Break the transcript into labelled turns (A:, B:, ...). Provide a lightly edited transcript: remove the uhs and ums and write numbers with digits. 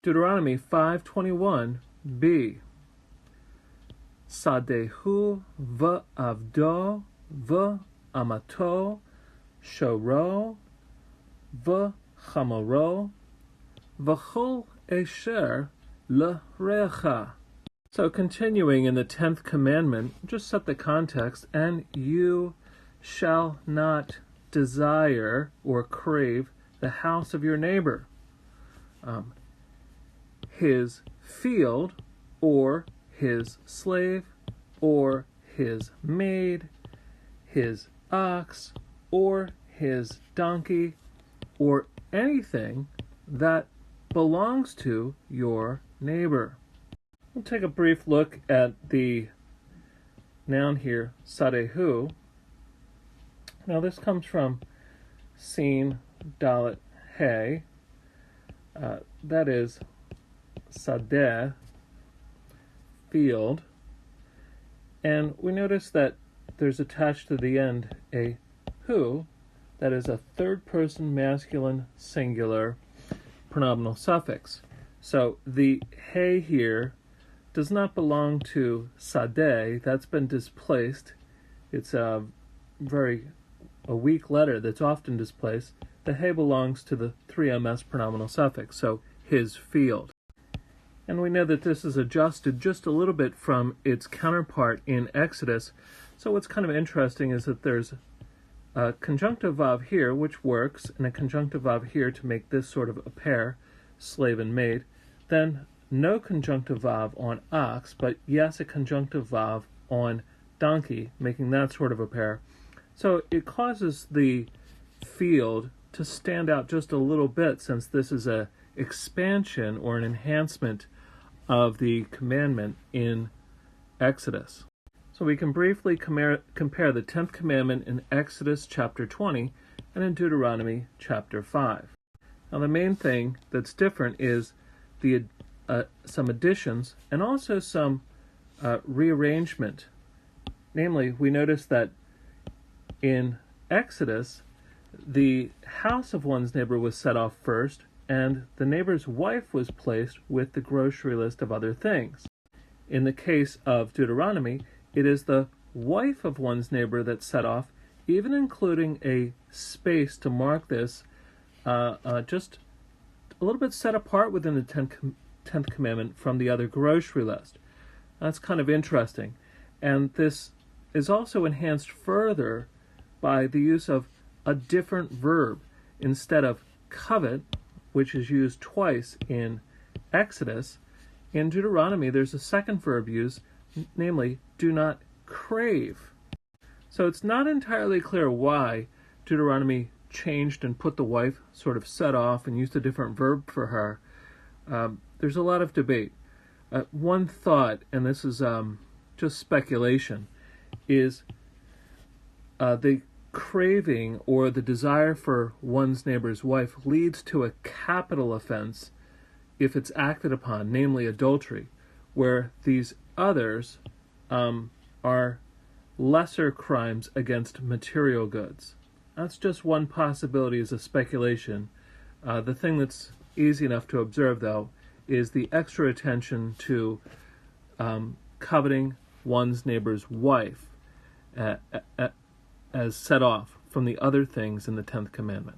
A: Deuteronomy 5:21b. Sadehu v'avdo v'amato shoro v'chamoro v'chol esher l'recha. So continuing in the 10th commandment, just set the context, and you shall not desire or crave the house of your neighbor, his field, or his slave, or his maid, his ox, or his donkey, or anything that belongs to your neighbor. We'll take a brief look at the noun here, sadehu. Now this comes from Sin Dalet He. That is sadeh, field. And we notice that there's attached to the end a hu, that is a third-person masculine singular pronominal suffix. So the he here does not belong to sadeh. That's been displaced. It's a weak letter that's often displaced. The he belongs to the 3ms pronominal suffix, so his field. And we know that this is adjusted just a little bit from its counterpart in Exodus. So what's kind of interesting is that there's a conjunctive vav here, which works, and a conjunctive vav here to make this sort of a pair, slave and maid. Then no conjunctive vav on ox, but yes, a conjunctive vav on donkey, making that sort of a pair. So it causes the field to stand out just a little bit, since this is an expansion or an enhancement of the commandment in Exodus. So we can briefly compare the 10th commandment in Exodus chapter 20 and in Deuteronomy chapter 5. Now the main thing that's different is the some additions and also some rearrangement. Namely, we notice that in Exodus, the house of one's neighbor was set off first, and the neighbor's wife was placed with the grocery list of other things. In the case of Deuteronomy, it is the wife of one's neighbor that's set off, even including a space to mark this just a little bit set apart within the 10th commandment from the other grocery list. That's kind of interesting. And this is also enhanced further by the use of a different verb. Instead of covet, which is used twice in Exodus, in Deuteronomy there's a second verb used, namely, do not crave. So it's not entirely clear why Deuteronomy changed and put the wife sort of set off and used a different verb for her. There's a lot of debate. One thought, and this is just speculation, is the craving or the desire for one's neighbor's wife leads to a capital offense if it's acted upon, namely adultery, where these others are lesser crimes against material goods. That's just one possibility as a speculation. The thing that's easy enough to observe, though, is the extra attention to coveting one's neighbor's wife as set off from the other things in the 10th commandment.